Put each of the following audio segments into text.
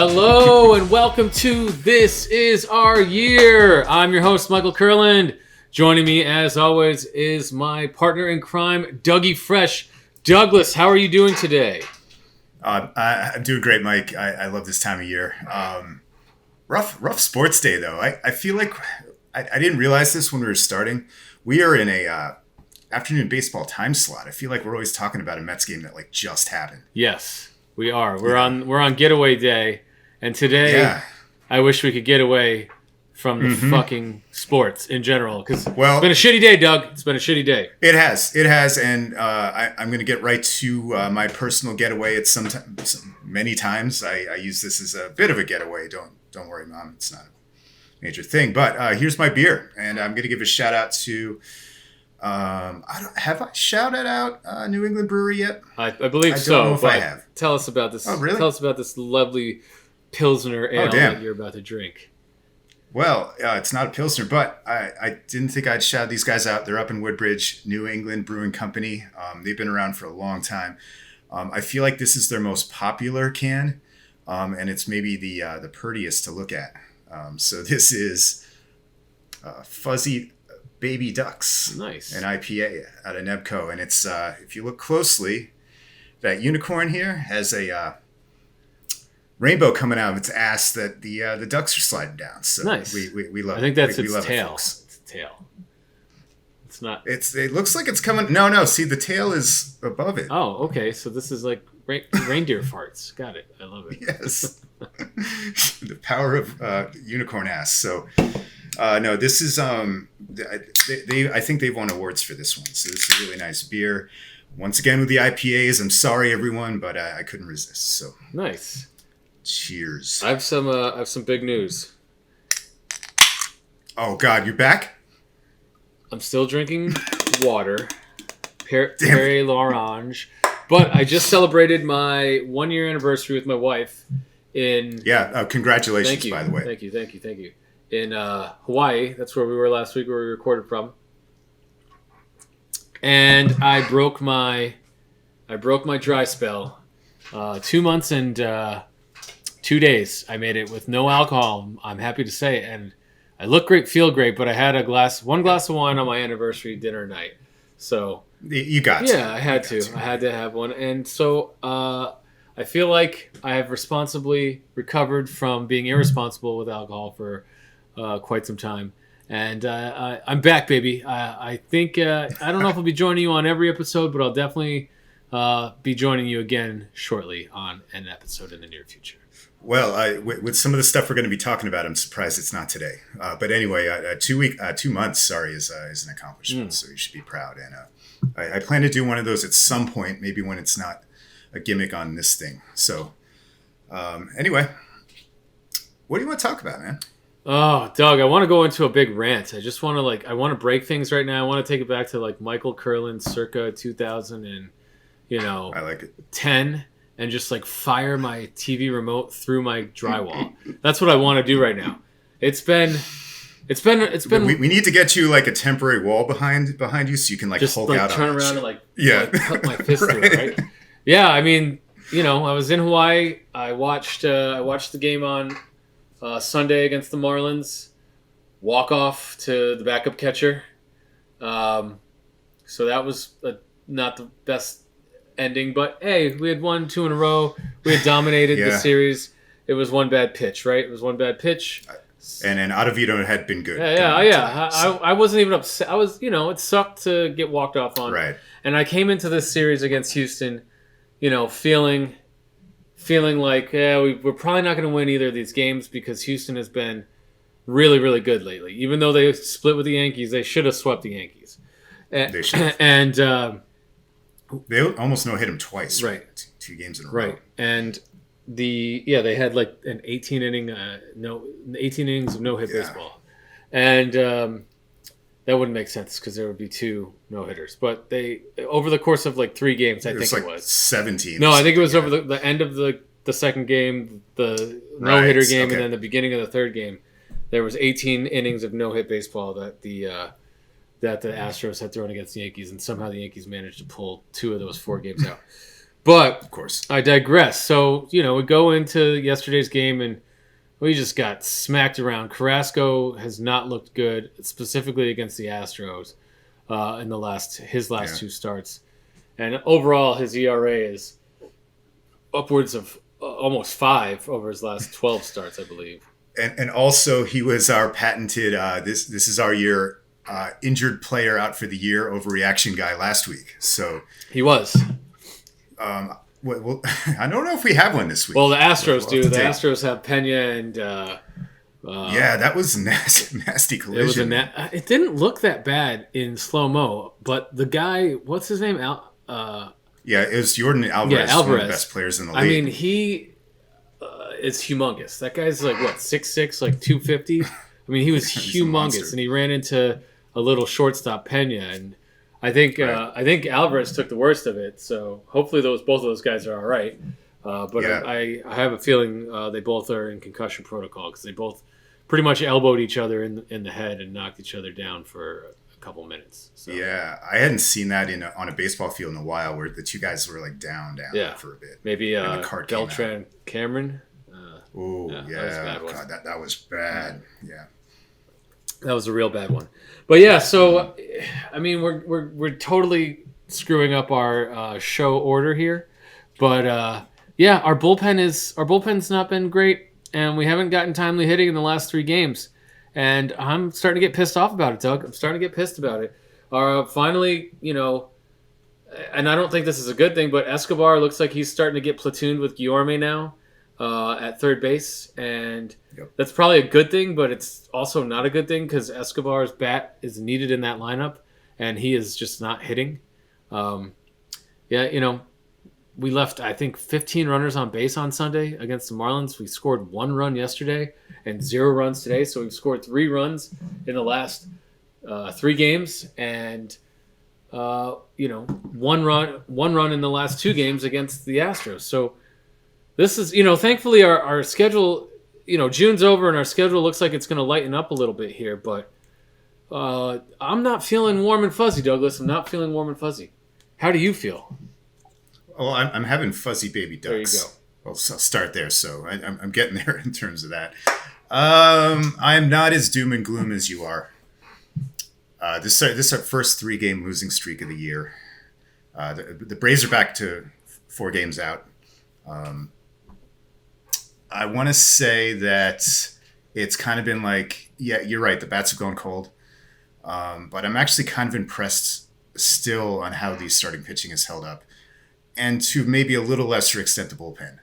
Hello and welcome to This Is Our Year. I'm your host, Michael Kurland. Joining me, as always, is my partner in crime, Dougie Fresh. Douglas, how are you doing today? I'm doing great, Mike. I love this time of year. Rough sports day, though. I feel like I didn't realize this when we were starting. We are in a afternoon baseball time slot. I feel like we're always talking about a Mets game that just happened. Yes. We are. We're on getaway day, and today I wish we could get away from the fucking sports in general because it's been a shitty day, Doug. It's been a shitty day. It has, and I'm going to get right to my personal getaway. It's many times I use this as a bit of a getaway. Don't worry, Mom. It's not a major thing. But here's my beer, and I'm going to give a shout out to. Have I shouted out New England Brewery yet? I believe so. I don't know if I have. Tell us about this. Oh, really? Tell us about this lovely Pilsner ale that you're about to drink. Well, it's not a Pilsner, but I didn't think I'd shout these guys out. They're up in Woodbridge, New England Brewing Company. They've been around for a long time. I feel like this is their most popular can, and it's maybe the prettiest to look at. So this is Fuzzy Baby Ducks, nice, an IPA out of Nebco, and it's if you look closely, that unicorn here has a rainbow coming out of its ass that the ducks are sliding down. So nice. We love. I think that's we its love tail. It, it's tail. It's not. It looks like it's coming. No. See, the tail is above it. Oh, okay. So this is like reindeer farts. Got it. I love it. Yes. The power of unicorn ass. So. No, this is I think they've won awards for this one. So this is a really nice beer. Once again with the IPAs. I'm sorry everyone, but I couldn't resist. So nice. Cheers. I have some big news. Oh God, you're back? I'm still drinking water, Perrier l'Orange, but I just celebrated my 1-year anniversary with my wife in. Yeah, congratulations, by the way. Thank you. In Hawaii. That's where we were last week, where we recorded from. And I broke my dry spell. 2 months and 2 days. I made it with no alcohol. I'm happy to say, and I look great, feel great. But I had one glass of wine on my anniversary dinner night. So you got to. I had to. I had to have one, and so I feel like I have responsibly recovered from being irresponsible with alcohol for. Quite some time, and I'm back, baby. I think I don't know if I'll be joining you on every episode, but I'll definitely be joining you again shortly on an episode in the near future. Well, with some of the stuff we're going to be talking about, I'm surprised it's not today. But anyway, 2 months, sorry, is an accomplishment, so you should be proud. And I plan to do one of those at some point, maybe when it's not a gimmick on this thing. So anyway, what do you want to talk about, man? Oh, Doug, I want to go into a big rant. I just want to I want to break things right now. I want to take it back to Michael Kurland circa 2000 and I like it. 10 and just fire my TV remote through my drywall. That's what I want to do right now. It's been. We need to get you a temporary wall behind you so you can just Hulk out turn on around it. And cut my fist through it, right? Yeah, I mean, I was in Hawaii. I watched the game on. Sunday against the Marlins, walk off to the backup catcher. So that was not the best ending, but hey, we had won 2 in a row. We had dominated the series. It was one bad pitch, right? It was one bad pitch. And Ottavino had been good. Yeah. I wasn't even upset. I was, it sucked to get walked off on. Right. And I came into this series against Houston, feeling like, we're probably not going to win either of these games because Houston has been really, really good lately. Even though they split with the Yankees, they should have swept the Yankees. They should have. And they almost no-hit them twice. Right. 2 games in a row. Right. And they had an 18 innings of no-hit baseball. And that wouldn't make sense because there would be 2 no-hitters. But they, over the course of 3 games, I think it was 17. No, I think it was over the end of the second game, the no-hitter game, and then the beginning of the third game. There was 18 innings of no-hit baseball that the Astros had thrown against the Yankees, and somehow the Yankees managed to pull 2 of those 4 games out. But of course, I digress. So, we go into yesterday's game and we just got smacked around. Carrasco has not looked good, specifically against the Astros in his last two starts. And overall, his ERA is upwards of almost 5 over his last 12 starts, I believe. And also, he was our patented, this is our year, injured player out for the year overreaction guy last week. So he was. Well, I don't know if we have one this week. Well, the Astros do. The Astros have Pena and... that was a nasty collision. It didn't look that bad in slow-mo, but the guy, what's his name? It was Jordan Alvarez, one of the best players in the league. I mean, he is humongous. That guy's like, 6'6", like 250? I mean, he was humongous, and he ran into a little shortstop, Pena, and I think Alvarez took the worst of it, so hopefully both of those guys are all right. I have a feeling they both are in concussion protocol because they both pretty much elbowed each other in the head and knocked each other down for a couple minutes. So. Yeah, I hadn't seen that on a baseball field in a while where the two guys were like down for a bit. Maybe Beltran Cameron. That was a bad one. God, that was bad. Yeah. That was a real bad one. But yeah, so I mean, we're totally screwing up our show order here, but our bullpen's not been great, and we haven't gotten timely hitting in the last 3 games, and I'm starting to get pissed off about it, Doug. I'm starting to get pissed about it. Finally, and I don't think this is a good thing, but Escobar looks like he's starting to get platooned with Guillorme now at third base, and that's probably a good thing, but it's also not a good thing because Escobar's bat is needed in that lineup, and he is just not hitting. We left, I think, 15 runners on base on Sunday against the Marlins. We scored 1 run yesterday and 0 runs today, so we've scored 3 runs in the last 3 games, and 1 run in the last 2 games against the Astros. So this is, thankfully our schedule, June's over and our schedule looks like it's going to lighten up a little bit here, but I'm not feeling warm and fuzzy, Douglas. I'm not feeling warm and fuzzy. How do you feel? Well, I'm having fuzzy baby ducks. There you go. Well, so I'll start there. So I'm getting there in terms of that. I'm not as doom and gloom as you are. This is our first 3-game losing streak of the year. The Braves are back to 4 games out. I want to say that it's kind of been like, yeah, you're right. The bats have gone cold. But I'm actually kind of impressed still on how the starting pitching has held up. And to maybe a little lesser extent, the bullpen.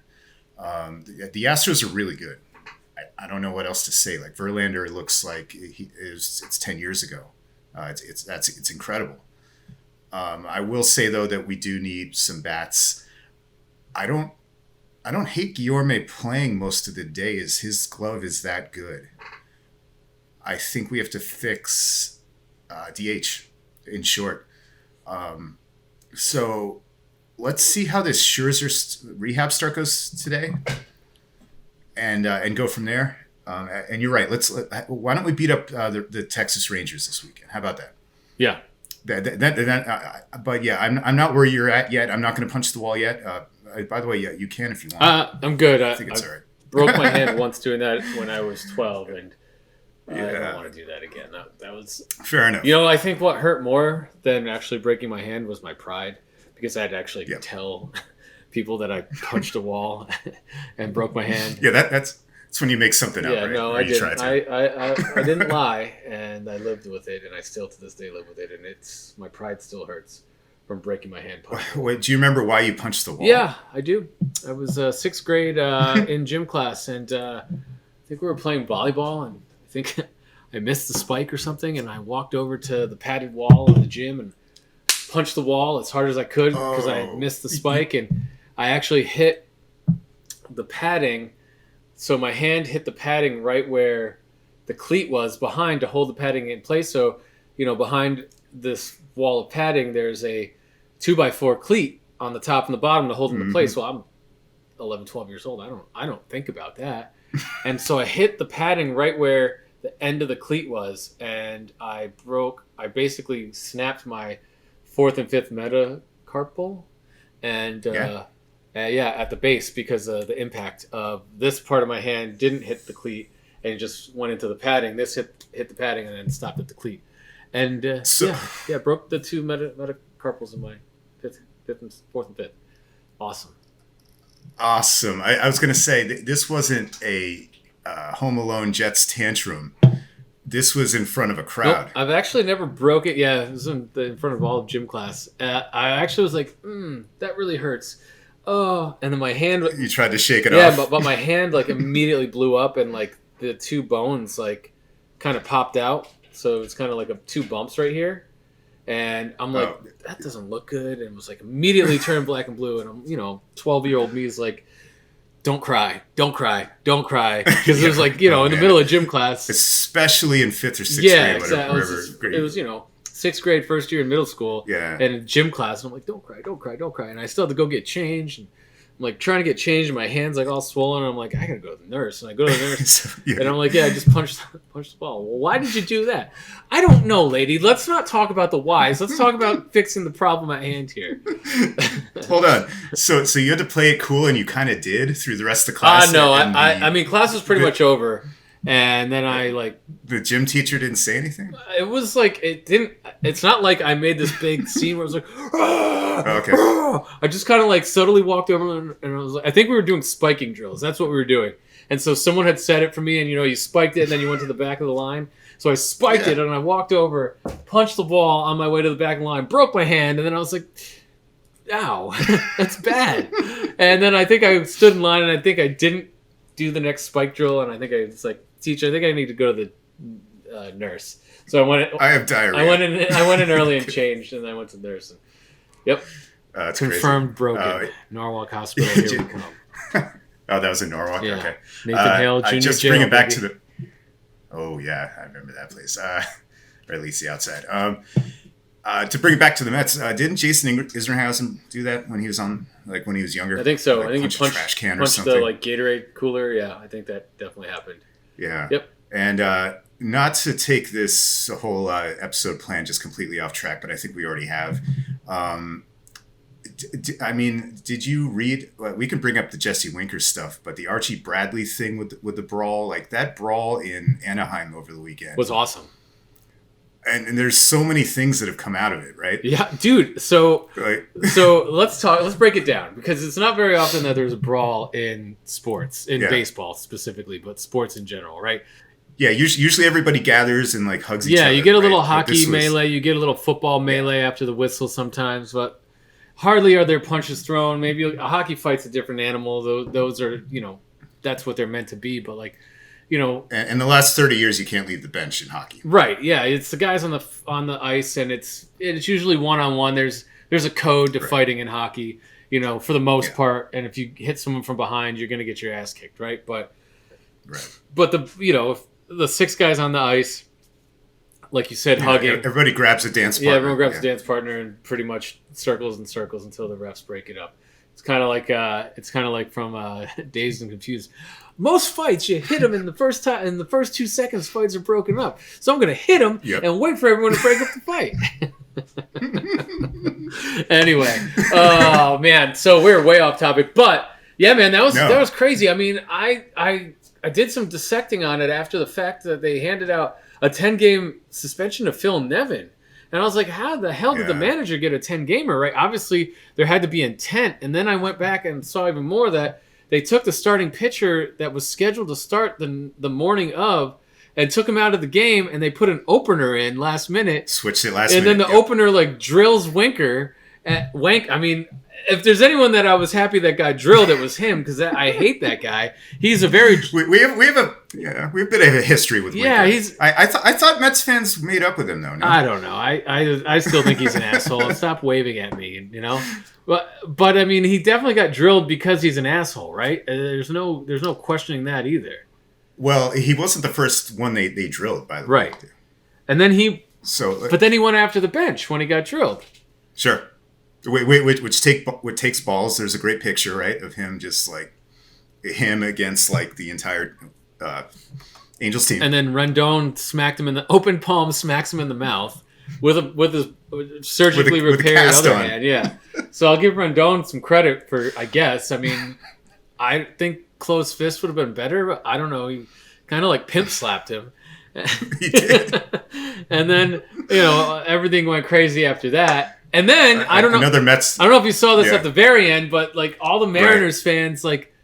The Astros are really good. I don't know what else to say. Like Verlander looks like it's 10 years ago. It's incredible. I will say though that we do need some bats. I don't hate Guillorme playing most of the day as his glove is that good. I think we have to fix DH in short. So let's see how this Scherzer rehab start goes today, and go from there. And you're right. Why don't we beat up the Texas Rangers this weekend? How about that? Yeah. But yeah, I'm not where you're at yet. I'm not going to punch the wall yet. By the way, yeah, you can if you want. I'm good. I think it's all right. Broke my hand once doing that when I was 12, and I don't want to do that again. That was fair enough. I think what hurt more than actually breaking my hand was my pride, because I had to actually tell people that I punched a wall and broke my hand. Yeah, that's when you make something up. Yeah, right? No, I didn't. I didn't lie, and I lived with it, and I still to this day live with it, and my pride still hurts from breaking my hand. Wait, do you remember why you punched the wall? Yeah, I do. I was 6th grade in gym class, and I think we were playing volleyball, and I think I missed the spike or something, and I walked over to the padded wall of the gym and punched the wall as hard as I could because I missed the spike, and I actually hit the padding. So my hand hit the padding right where the cleat was behind to hold the padding in place. So, behind this wall of padding, there's a 2x4 cleat on the top and the bottom to hold into place. Well, I'm 11, 12 years old. I don't think about that. And so I hit the padding right where the end of the cleat was, and I basically snapped my 4th and 5th metacarpal, and at the base because the impact of this part of my hand didn't hit the cleat and it just went into the padding. This hit the padding and then stopped at the cleat. And broke the two metacarpals in my fourth and fifth. Awesome. I was going to say this wasn't a Home Alone Jets tantrum. This was in front of a crowd. Nope, I've actually never broke it. Yeah, it was in front of all of gym class. I actually was like, that really hurts. Oh, and then my hand. You tried to shake it off. Yeah, but my hand like immediately blew up and like the two bones like kind of popped out. So it's kind of like two bumps right here. And I'm like, that doesn't look good. And it was like immediately turned black and blue. And I'm, 12-year-old me is like, don't cry. Because it was like, in the middle of gym class. Exactly. In 5th or 6th grade, exactly. whatever. It was, 6th grade, first year in middle school. Yeah. And in gym class, and I'm like, don't cry. And I still had to go get changed. And I'm like trying to get changed, and my hand's like all swollen. And I'm like, I gotta go to the nurse. And I go to the nurse, and I'm like, I just punched the ball. Well, why did you do that? I don't know, lady. Let's not talk about the whys. Let's talk about fixing the problem at hand here. Hold on. So you had to play it cool, and you kind of did through the rest of the class. No, I mean, class was pretty much over. And then the gym teacher didn't say anything? It was like, it's not like I made this big scene where I was like, okay. I just kind of like subtly walked over and I was like, I think we were doing spiking drills. That's what we were doing. And so someone had said it for me and, you spiked it and then you went to the back of the line. So I spiked it and I walked over, punched the ball on my way to the back of the line, broke my hand. And then I was like, ow, that's bad. And then I think I stood in line and I think I didn't do the next spike drill. And I think I was like, teacher, I think I need to go to the nurse. So I have diarrhea. I went in early and changed, and I went to the nurse. And, yep. That's confirmed crazy. broken. Norwalk Hospital. Here we come. Oh, that was in Norwalk. Yeah. Okay. Nathan Hale, Junior. Just bring it back to the. Oh yeah, I remember that place. Or at least the outside. To bring it back to the Mets, didn't Jason Isringhausen do that when he was when he was younger? I think so. Like I think he punched a trash can or punched something. the Gatorade cooler. Yeah, I think that definitely happened. Yeah. Yep. And not to take this whole episode plan just completely off track, but I think we already have. Did you read? We can bring up the Jesse Winker stuff, but the Archie Bradley thing with the brawl, like that brawl in Anaheim over the weekend was awesome. And there's so many things that have come out of it, right? Yeah, dude. So let's break it down because it's not very often that there's a brawl in sports, in baseball specifically, but sports in general, right? Yeah, usually everybody gathers and hugs each other. Yeah, you get a little hockey melee, you get a little football melee after the whistle sometimes, but hardly are there punches thrown. Maybe a hockey fight's a different animal. Those are, that's what they're meant to be, but in the last 30 years, you can't leave the bench in hockey. Right. Yeah. It's the guys on the ice, and it's usually one-on-one. There's a code to fighting in hockey, for the most part. And if you hit someone from behind, you're going to get your ass kicked, right? But if the 6 guys on the ice, like you said, hugging. Everybody grabs a dance partner. Yeah, everyone grabs a dance partner and pretty much circles and circles until the refs break it up. It's kind of like from Dazed and Confused. Most fights, you hit them in the first 2 seconds, fights are broken up. So I'm going to hit them and wait for everyone to break up the fight. Anyway, oh man, so we're way off topic, but yeah, man, that was crazy. I mean, I did some dissecting on it after the fact that they handed out a 10-game suspension to Phil Nevin. And I was like, how the hell did the manager get a 10-gamer, right? Obviously, there had to be intent. And then I went back and saw even more that they took the starting pitcher that was scheduled to start the morning of and took him out of the game, and they put an opener in last minute. Switched it last minute. And then the opener drills Winker. I mean, if there's anyone that I was happy that got drilled, it was him, because I hate that guy. He's a very we have a bit of a history with Winker. Yeah, I thought Mets fans made up with him though. No? I don't know. I still think he's an asshole. Stop waving at me, But I mean, he definitely got drilled because he's an asshole, right? There's no questioning that either. Well, he wasn't the first one they drilled, by the way. Right. And then but then he went after the bench when he got drilled. Sure. Which takes balls. There's a great picture, right, of him just him against the entire Angels team. And then Rendon smacked him in the open palm, smacks him in the mouth with his surgically repaired other hand. Yeah. So I'll give Rendon some credit for, I guess. I mean, I think closed fist would have been better, but I don't know. He kind of like pimp slapped him. He did. And then, everything went crazy after that. And then, I don't know. Another Mets. I don't know if you saw this at the very end, but like all the Mariners fans, like,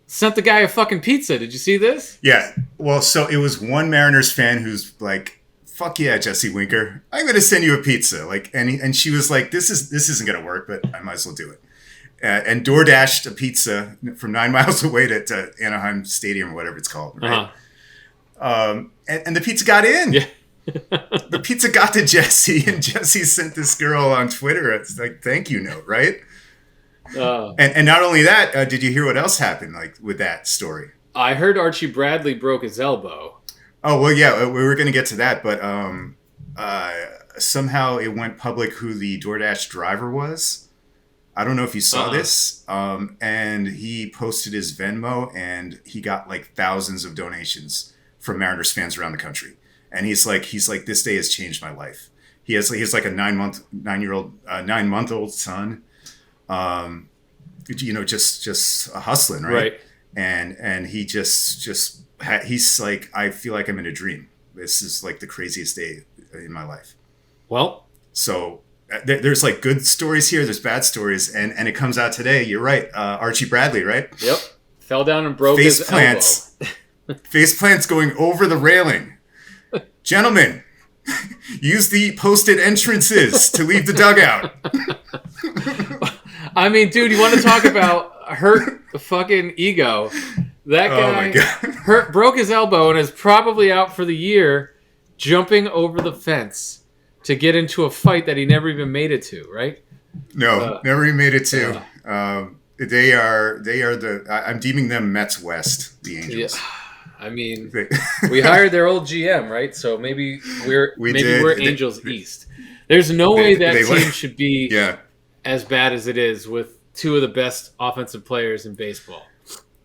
sent the guy a fucking pizza. Did you see this? Yeah. Well, so it was one Mariners fan who's like, "Fuck yeah, Jesse Winker, I'm gonna send you a pizza." Like, and she was like, "This isn't gonna work, but I might as well do it." And DoorDashed a pizza from 9 miles away to Anaheim Stadium or whatever it's called, right? And the pizza got in. Yeah. The pizza got to Jesse, and Jesse sent this girl on Twitter it's like thank you note, right? And not only that, did you hear what else happened like with that story? I heard Archie Bradley broke his elbow. Oh, well, yeah, we were going to get to that, but somehow it went public who the DoorDash driver was. I don't know if you saw this, and he posted his Venmo, and he got like thousands of donations from Mariners fans around the country. And he's like, this day has changed my life. He has like a 9-month-old son, just hustling, right? And he he's like, I feel like I'm in a dream. This is like the craziest day in my life. Well, so there's like good stories here. There's bad stories. And it comes out today. You're right. Archie Bradley, right? Yep. Fell down and broke his elbow. Face plants going over the railing. Gentlemen, use the posted entrances to leave the dugout. I mean, dude, you want to talk about hurt fucking ego? That guy broke his elbow and is probably out for the year jumping over the fence to get into a fight that he never even made it to, right? No, never even made it to. They are I'm deeming them Mets West, the Angels. Yeah. I mean, we hired their old GM, right? So maybe we're Angels East. There's no way that team should be as bad as it is with two of the best offensive players in baseball.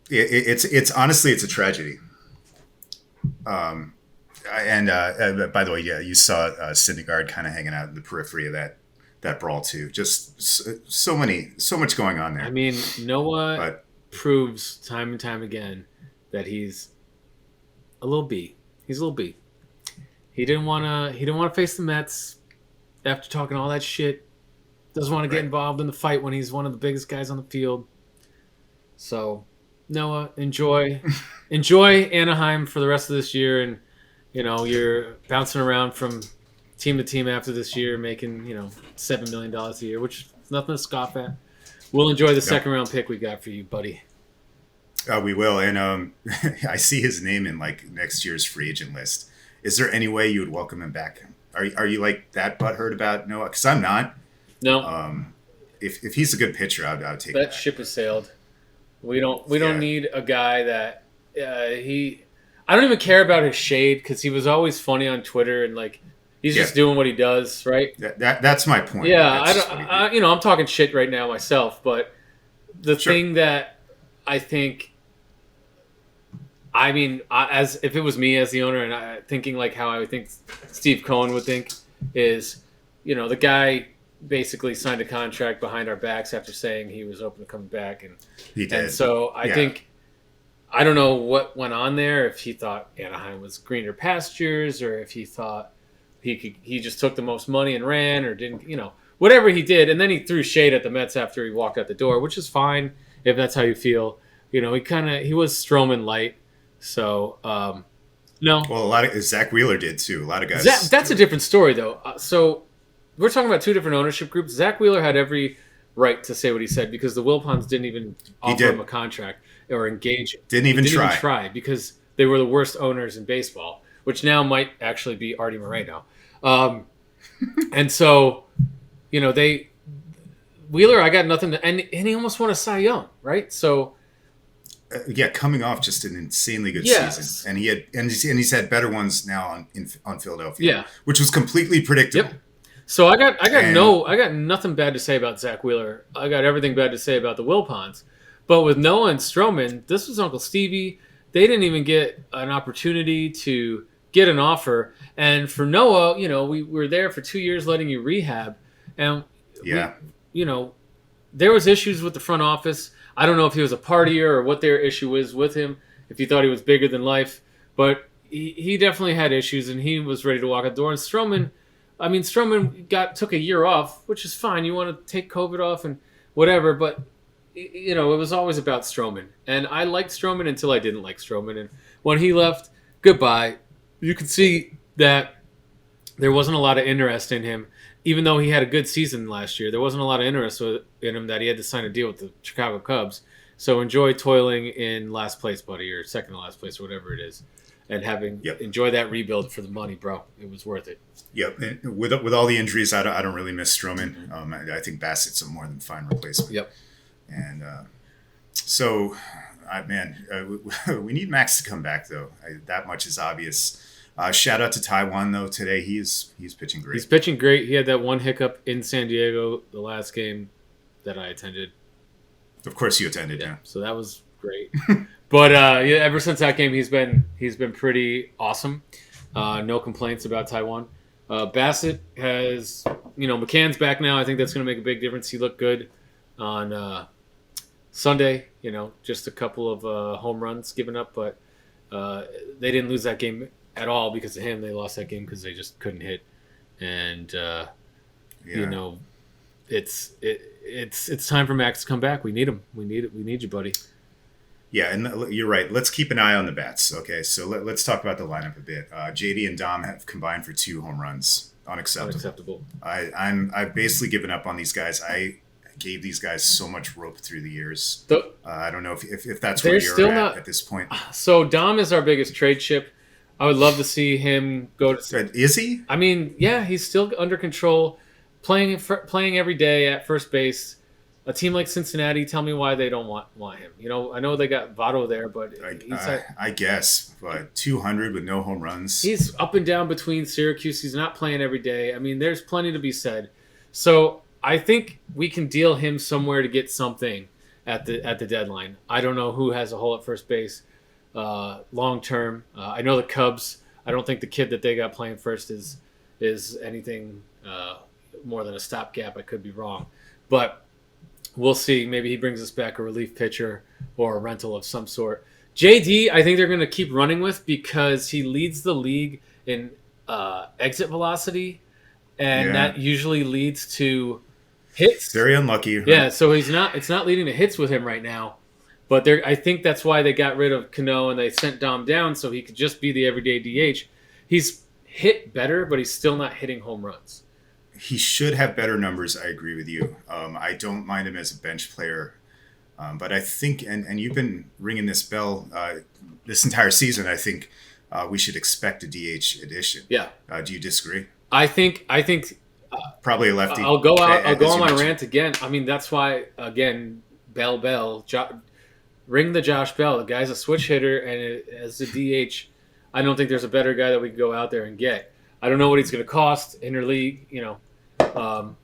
It's honestly, it's a tragedy. And by the way, you saw Syndergaard kind of hanging out in the periphery of that brawl too. Just so much going on there. I mean, Noah proves time and time again that he's a little B. He's a little B. He didn't want to face the Mets after talking all that shit. Doesn't want to get involved in the fight when he's one of the biggest guys on the field. So, Noah, enjoy Anaheim for the rest of this year, and you're bouncing around from team to team after this year, making $7 million a year, which is nothing to scoff at. We'll enjoy the second round pick we got for you, buddy. We will, and I see his name in like next year's free agent list. Is there any way you would welcome him back? Are you like that butthurt about Noah? Because I'm not. No. If he's a good pitcher, I would take that ship has sailed. We don't need a guy that I don't even care about his shade because he was always funny on Twitter and like he's just doing what he does, right? That's my point. Yeah, I'm talking shit right now myself, but the thing that I think. I mean, as if it was me as the owner and thinking like how I would think Steve Cohen would think is, the guy basically signed a contract behind our backs after saying he was open to coming back. And he did. And so I think, I don't know what went on there, if he thought Anaheim was greener pastures or if he thought he just took the most money and ran or didn't, whatever he did. And then he threw shade at the Mets after he walked out the door, which is fine if that's how you feel. He was Stroman light. So, no. Well, a lot of Zach Wheeler did too. A lot of guys. That's a different story, though. So, we're talking about two different ownership groups. Zach Wheeler had every right to say what he said because the Wilpons didn't even offer him a contract or engage. Didn't even try because they were the worst owners in baseball, which now might actually be Artie Moreno. And so, Wheeler, I got nothing to, and he almost won a Cy Young, right? So. Coming off just an insanely good season, and he's had better ones now on Philadelphia, which was completely predictable. Yep. So I got nothing bad to say about Zach Wheeler. I got everything bad to say about the Wilpons, but with Noah and Stroman, this was Uncle Stevie. They didn't even get an opportunity to get an offer, and for Noah, we were there for 2 years letting you rehab, and there was issues with the front office. I don't know if he was a partier or what their issue is with him, if he thought he was bigger than life. But he definitely had issues, and he was ready to walk out the door. And Strowman took a year off, which is fine. You want to take COVID off and whatever, but it was always about Strowman. And I liked Strowman until I didn't like Strowman. And when he left, goodbye. You could see that there wasn't a lot of interest in him. Even though he had a good season last year, there wasn't a lot of interest in him that he had to sign a deal with the Chicago Cubs. So enjoy toiling in last place, buddy, or second to last place, or whatever it is, and enjoy that rebuild for the money, bro. It was worth it. Yep. And with all the injuries, I don't really miss Strowman. I think Bassett's a more than fine replacement. Yep. And we need Max to come back, though. That much is obvious. Shout out to Taiwan, though. Today he's pitching great. He's pitching great. He had that one hiccup in San Diego, the last game that I attended. Of course you attended, yeah. So that was great. But ever since that game, he's been pretty awesome. No complaints about Taiwan. Bassett has, McCann's back now. I think that's going to make a big difference. He looked good on Sunday. Just a couple of home runs given up, but they didn't lose that game at all because of him. They lost that game because they just couldn't hit, and it's time for Max to come back. We need him. We need you, buddy. Yeah, and you're right. Let's keep an eye on the bats. Okay, so let's talk about the lineup a bit. JD and Dom have combined for 2 home runs. Unacceptable. I've basically given up on these guys. I gave these guys so much rope through the years. I don't know if that's where you're at this point. So Dom is our biggest trade chip. I would love to see him go to. Is he? I mean, yeah, he's still under control, playing every day at first base. A team like Cincinnati, tell me why they don't want him. I know they got Votto there, but I guess, but 200 with no home runs. He's up and down between Syracuse. He's not playing every day. I mean, there's plenty to be said. So I think we can deal him somewhere to get something at the deadline. I don't know who has a hole at first base long term. I know the Cubs. I don't think the kid that they got playing first is anything more than a stopgap. I could be wrong, but we'll see. Maybe he brings us back a relief pitcher or a rental of some sort. JD, I think they're going to keep running with because he leads the league in exit velocity, and that usually leads to hits. Very unlucky. Right? Yeah, so it's not leading to hits with him right now. But I think that's why they got rid of Cano and they sent Dom down so he could just be the everyday DH. He's hit better, but he's still not hitting home runs. He should have better numbers. I agree with you. I don't mind him as a bench player. But I think, and you've been ringing this bell this entire season, I think we should expect a DH addition. Yeah. Do you disagree? I think probably a lefty. I'll go on my rant again. I mean, that's why, again, Bell, ring the Josh Bell. The guy's a switch hitter, and as a DH, I don't think there's a better guy that we can go out there and get. I don't know what he's going to cost interleague, and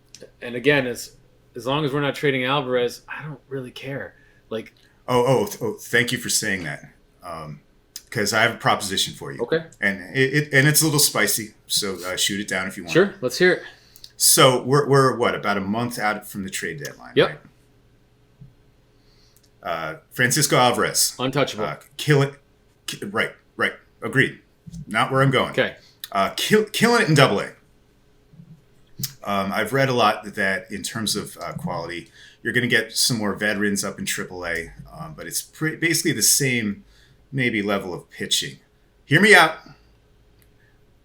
again, as long as we're not trading Alvarez, I don't really care. Like, thank you for saying that, because I have a proposition for you. Okay, and it's a little spicy, so shoot it down if you want. Sure, let's hear it. So we're what, about a month out from the trade deadline? Yep. Right? Francisco Alvarez, untouchable. Kill it. Right. Agreed. Not where I'm going. Okay. Killing it in Double A. I've read a lot that in terms of quality, you're going to get some more veterans up in Triple A, but it's basically the same maybe level of pitching. Hear me out.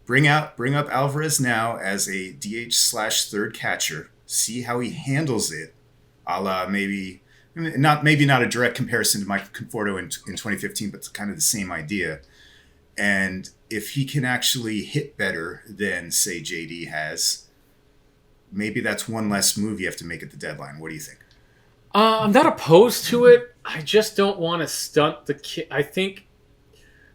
Bring up Alvarez now as a DH/third catcher. See how he handles it. A la maybe not a direct comparison to Mike Conforto in 2015, but it's kind of the same idea. And if he can actually hit better than, say, JD has, maybe that's one less move you have to make at the deadline. What do you think? I'm not opposed to it. I just don't want to stunt the kid. I think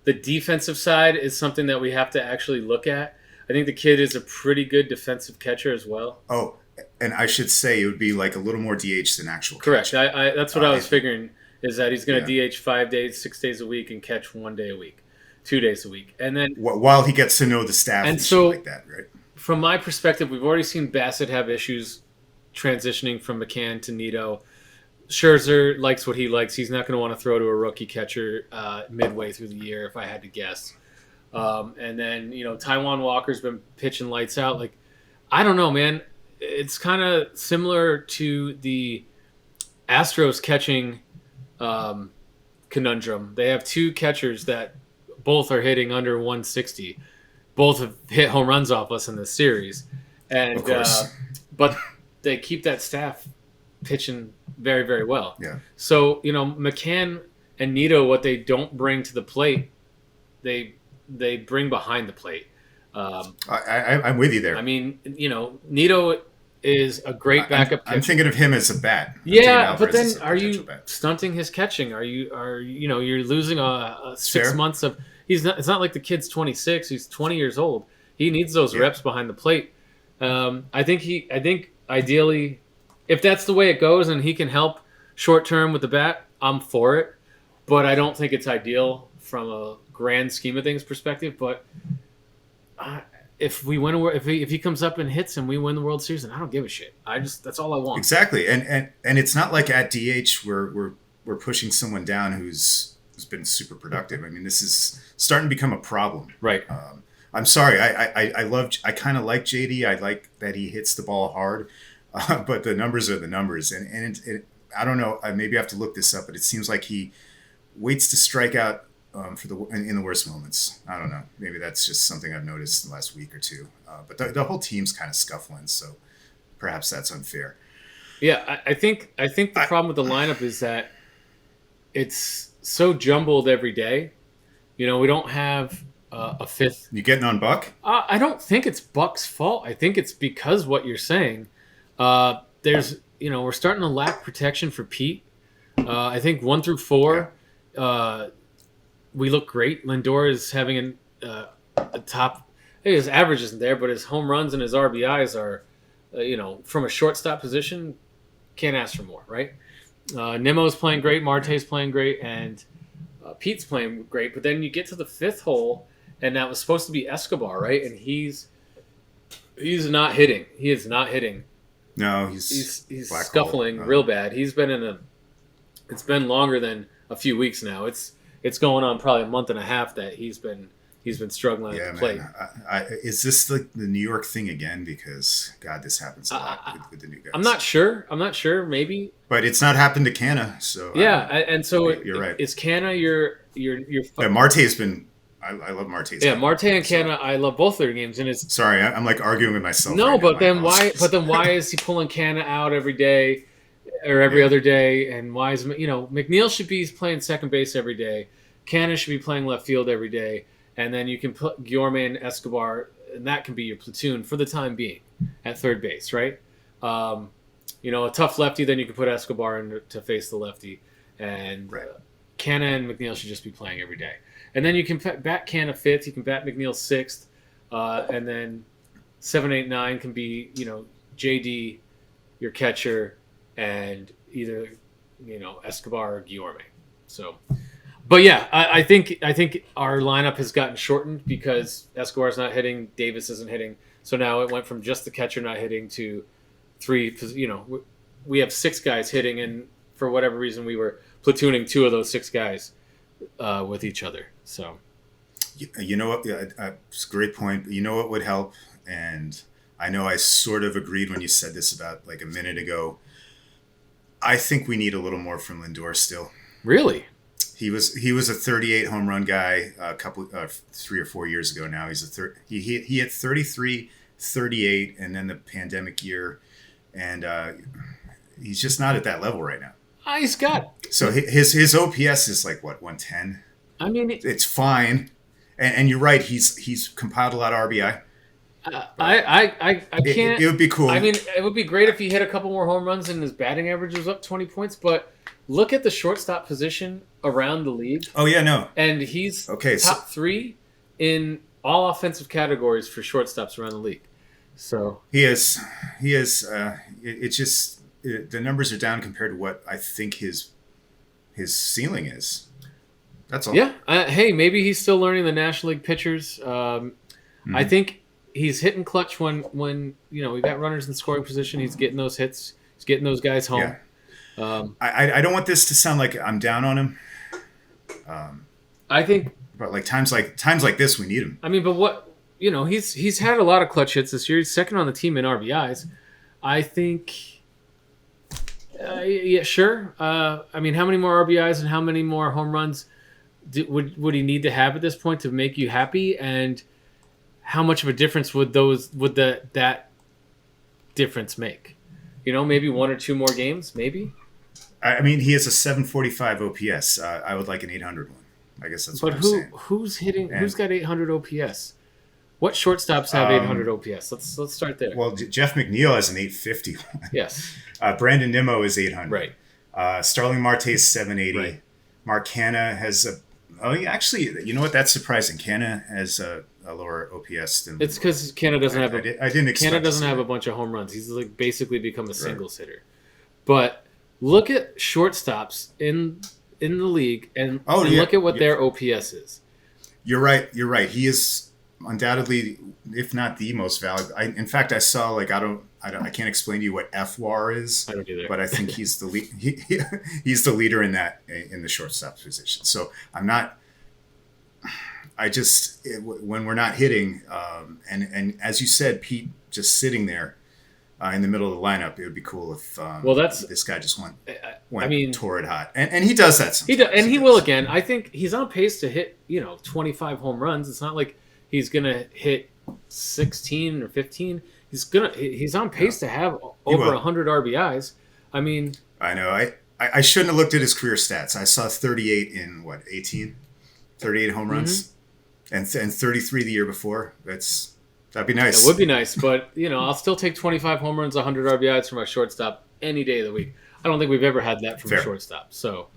the defensive side is something that we have to actually look at. I think the kid is a pretty good defensive catcher as well. Oh, and I should say it would be like a little more DH than actual Correct. Catch. That's what I was figuring, is that he's going to DH 5 days, 6 days a week, and catch 1 day a week. 2 days a week, and then while he gets to know the staff and so, like that, right? From my perspective, we've already seen Bassett have issues transitioning from McCann to Nito. Scherzer likes what he likes. He's not going to want to throw to a rookie catcher midway through the year, if I had to guess. And then, Taijuan Walker's been pitching lights out. Like, I don't know, man. It's kind of similar to the Astros catching conundrum. They have two catchers that both are hitting under 160. Both have hit home runs off us in this series. And of course. But they keep that staff pitching very, very well. Yeah. So, McCann and Nito, what they don't bring to the plate, they bring behind the plate. I'm with you there. I mean, Nito is a great backup catcher. I'm thinking of him as a bat. Yeah, but then are you stunting his catching? You're losing a 6 months of it's not like the kid's 26, he's 20 years old. He needs those reps behind the plate. I think ideally, if that's the way it goes and he can help short term with the bat, I'm for it. But I don't think it's ideal from a grand scheme of things perspective. But if we win, if he comes up and hits and we win the World Series, then I don't give a shit. That's all I want. Exactly, and it's not like at DH we're pushing someone down who's been super productive. I mean, this is starting to become a problem. Right. I'm sorry. I kind of like JD. I like that he hits the ball hard, but the numbers are the numbers, and I don't know. Maybe I have to look this up, but it seems like he waits to strike out in the worst moments. I don't know. Maybe that's just something I've noticed in the last week or two. But the whole team's kind of scuffling, so perhaps that's unfair. Yeah, I think the problem with the lineup is that it's so jumbled every day. We don't have a fifth. You getting on Buck? I don't think it's Buck's fault. I think it's because what you're saying. There's we're starting to lack protection for Pete. I think 1 through 4. Yeah. We look great. Lindor is having a top. His average isn't there, but his home runs and his RBIs are, from a shortstop position, can't ask for more, right? Nemo's playing great, Marte's playing great, and Pete's playing great. But then you get to the fifth hole, and that was supposed to be Escobar, right? And he's not hitting. He is not hitting. No, he's scuffling real bad. He's been it's been longer than a few weeks now. It's going on probably a month and a half that he's been struggling at the plate. Is this the New York thing again? Because God, this happens a lot with the new guys. I'm not sure. Maybe, but it's not happened to Canna. So and so you're right. Is Canna your? Yeah, Marte's been. I love Marte's. Yeah, Marte and Canna. I love both their games, and it's. Sorry, I'm like arguing with myself. No, but then why? But then why is he pulling Canna out every day? Or every other day, and why is McNeil should be playing second base every day, Canna should be playing left field every day, and then you can put Guillorme and Escobar, and that can be your platoon for the time being at third base, right? A tough lefty, then you can put Escobar in to face the lefty, and Canna and McNeil should just be playing every day, and then you can bat Canna fifth, you can bat McNeil sixth, and then 7, 8, 9 can be JD, your catcher. And either, Escobar or Guillorme. So, but yeah, I think our lineup has gotten shortened because Escobar's not hitting, Davis isn't hitting. So now it went from just the catcher not hitting to 3. We have 6 guys hitting, and for whatever reason, we were platooning 2 of those 6 guys with each other. So, you know what? It's a great point. You know what would help, and I know I sort of agreed when you said this about like a minute ago. I think we need a little more from Lindor still. Really? He was a 38 home run guy a couple 3 or 4 years ago now. He's he hit 33, 38, and then the pandemic year, and he's just not at that level right now. He's got so his OPS is like what 110. I mean, it's fine, and you're right. He's compiled a lot of RBI. I can't. It would be cool. I mean, it would be great if he hit a couple more home runs and his batting average was up 20 points. But look at the shortstop position around the league. Oh yeah, no. And he's top 3 in all offensive categories for shortstops around the league. So he is. It's just the numbers are down compared to what I think his ceiling is. That's all. Yeah. Hey, maybe he's still learning the National League pitchers. I think he's hitting clutch when we got runners in scoring position. He's getting those hits. He's getting those guys home. Yeah. I don't want this to sound like I'm down on him. I think, but like times like this, we need him. I mean, but what he's had a lot of clutch hits this year. He's second on the team in RBIs. I think, yeah, sure. I mean, how many more RBIs and how many more home runs would he need to have at this point to make you happy? And how much of a difference would that difference make? Maybe one or two more games, maybe. I mean, he has a 745 OPS. I would like an 800 one. I guess that's what I'm saying. But who's hitting? Who's got 800 OPS? What shortstops have 800 OPS? Let's start there. Well, Jeff McNeil has an 850 one. Yes. Brandon Nimmo is 800. Right. Starling Marte is 780. Right. Mark Hanna has a. Oh, yeah, actually, you know what? That's surprising. Canna has a lower OPS than. It's because Canna doesn't have. I didn't expect. Canna doesn't have a bunch of home runs. He's like basically become a singles hitter. But look at shortstops in the league and look at what their OPS is. You're right. He is undoubtedly, if not the most valuable. In fact, I saw I can't explain to you what FWAR is. I don't either. But I think he's the lead. He's the leader in the shortstop position. So I'm not. When we're not hitting, and as you said, Pete, just sitting there in the middle of the lineup, it would be cool if this guy just went torrid hot, and he does that sometimes. He will again. I think he's on pace to hit 25 home runs. It's not like he's gonna hit 16 or 15. He's on pace to have over 100 RBIs. I mean, I know. I shouldn't have looked at his career stats. I saw 38 in 18, 38 home runs, and 33 the year before. That'd be nice. It would be nice, but I'll still take 25 home runs, 100 RBIs for my shortstop any day of the week. I don't think we've ever had that from a shortstop. So,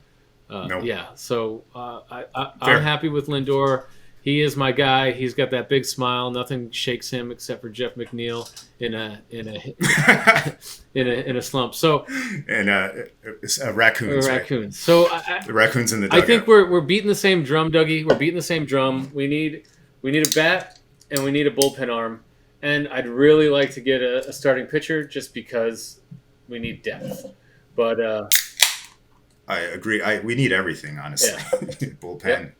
nope. Yeah. So I'm happy with Lindor. He is my guy. He's got that big smile. Nothing shakes him except for Jeff McNeil in a slump. So raccoons. Raccoons. Right? So the raccoons in the dugout. I think we're beating the same drum, Dougie. We're beating the same drum. We need a bat and we need a bullpen arm. And I'd really like to get a starting pitcher just because we need depth. But I agree. We need everything, honestly. Yeah. Bullpen. Yep.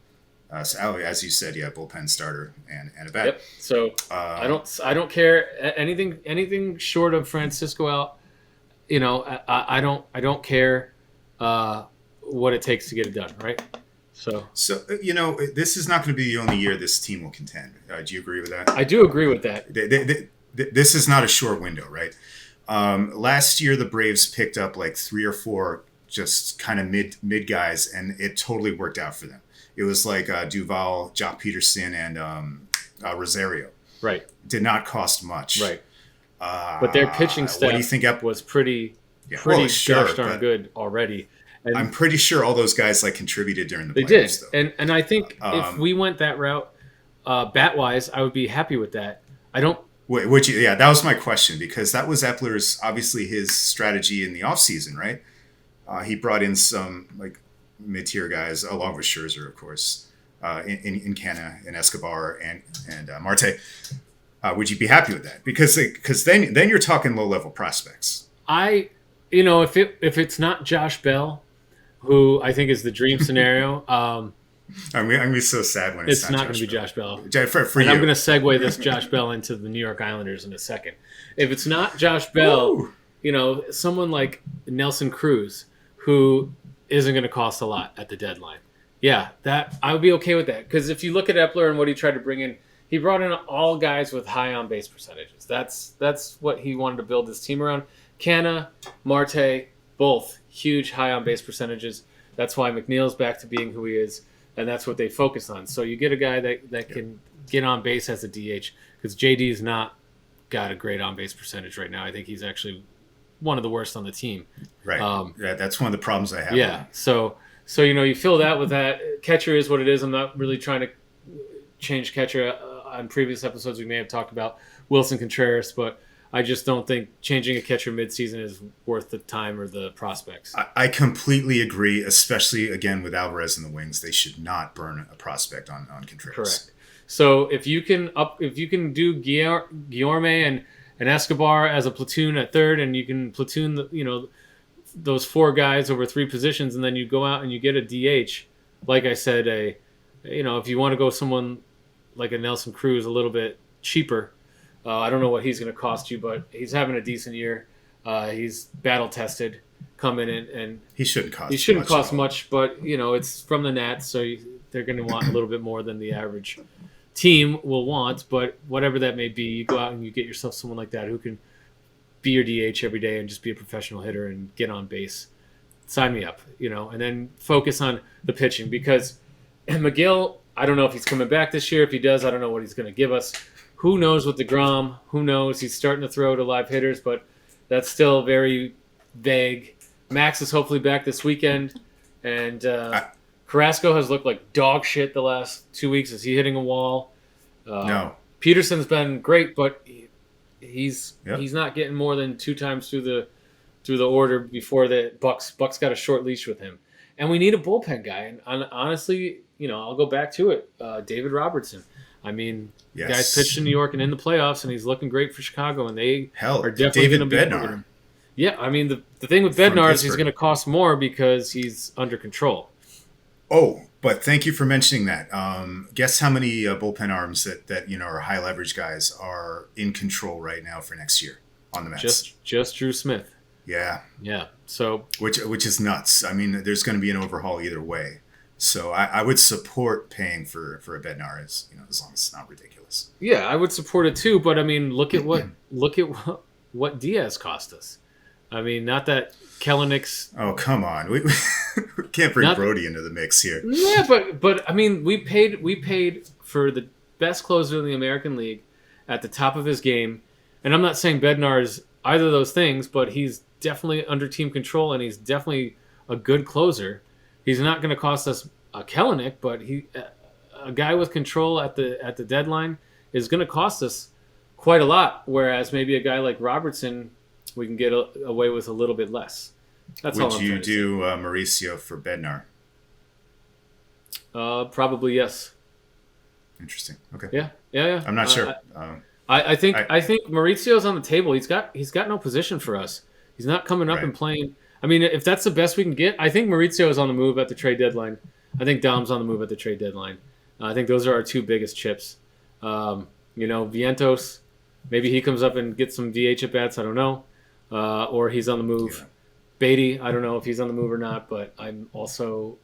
So, as you said, bullpen starter and a bat. Yep. So I don't care anything short of Francisco out. I don't care what it takes to get it done, right? So this is not going to be the only year this team will contend. Do you agree with that? I do agree with that. This is not a short window, right? Last year the Braves picked up like 3 or 4 just kind of mid guys, and it totally worked out for them. It was like Duvall, Jock Peterson, and Rosario. Right. Did not cost much. Right. But their pitching staff what do you think was pretty gosh darn good already. And I'm pretty sure all those guys contributed during the playoffs. They did. And I think if we went that route, bat-wise, I would be happy with that. I don't... that was my question, because that was Epler's, obviously, his strategy in the offseason, right? He brought in some mid-tier guys, along with Scherzer, of course, in Canna and Escobar and Marte. Would you be happy with that? Because then you're talking low-level prospects. If it's not Josh Bell, who I think is the dream scenario, I'm gonna be so sad when it's not going to be Josh Bell. For you. I'm going to segue this Josh Bell into the New York Islanders in a second. If it's not Josh Bell, someone like Nelson Cruz, who isn't going to cost a lot at the deadline. Yeah, that I would be okay with that, because if you look at Epler and what he tried to bring in, he brought in all guys with high on base percentages. That's what he wanted to build this team around. Canna, Marte, both huge high on base percentages. That's why McNeil's back to being who he is, and that's what they focus on. So you get a guy that can get on base as a DH, because JD's not got a great on base percentage right now. I think he's actually one of the worst on the team. Right. That's one of the problems I have. Yeah. So you fill that with that. Catcher is what it is. I'm not really trying to change catcher. On previous episodes, we may have talked about Wilson Contreras, but I just don't think changing a catcher midseason is worth the time or the prospects. I completely agree, especially, again, with Alvarez in the wings. They should not burn a prospect on Contreras. Correct. So if you can do Guillaume and Escobar as a platoon at third, and you can platoon those 4 guys over 3 positions, and then you go out and you get a DH. Like I said, if you want to go someone like a Nelson Cruz a little bit cheaper, I don't know what he's going to cost you, but he's having a decent year. He's battle tested, coming in, and he shouldn't cost much, but it's from the Nats, so they're going to want a little bit more than the average team will want. But whatever that may be, you go out and you get yourself someone like that who can be your DH every day and just be a professional hitter and get on base. Sign me up, and then focus on the pitching, because McGill, I don't know if he's coming back this year. If he does, I don't know what he's going to give us. Who knows with DeGrom? Who knows? He's starting to throw to live hitters, but that's still very vague. Max is hopefully back this weekend, and Carrasco has looked like dog shit the last 2 weeks. Is he hitting a wall? No. Peterson's been great, but he's not getting more than 2 times through the order before the Bucks got a short leash with him. And we need a bullpen guy. And honestly, I'll go back to it. David Robertson. I mean, the guy's pitched in New York and in the playoffs, and he's looking great for Chicago. And they are definitely going to be Bednar. Yeah, I mean, the thing with Bednar is he's going to cost more because he's under control. Oh, but thank you for mentioning that. Guess how many bullpen arms that are high leverage guys are in control right now for next year on the Mets? Just Drew Smith. Yeah. Yeah. So which is nuts. I mean, there's going to be an overhaul either way. So I would support paying for a Bednar, as long as it's not ridiculous. Yeah, I would support it too. But I mean, look at what Diaz cost us. I mean, not that Kellenick's. Oh, come on, we can't bring Brody into the mix here. Yeah, but I mean, we paid for the best closer in the American League at the top of his game, and I'm not saying Bednar is either of those things, but he's definitely under team control, and he's definitely a good closer. He's not going to cost us a Kellenick, but a guy with control at the deadline is going to cost us quite a lot. Whereas maybe a guy like Robertson, we can get away with a little bit less. That's all I'm trying to say. Would you do Mauricio for Bednar? Probably yes. Interesting. Okay. Yeah. I'm not sure. I think Mauricio's on the table. He's got no position for us. He's not coming up and playing. I mean, if that's the best we can get, I think Mauricio is on the move at the trade deadline. I think Dom's on the move at the trade deadline. I think those are our 2 biggest chips. Vientos, maybe he comes up and gets some DH at bats. I don't know. Or he's on the move. Yeah. Beatty, I don't know if he's on the move or not, but I'm also,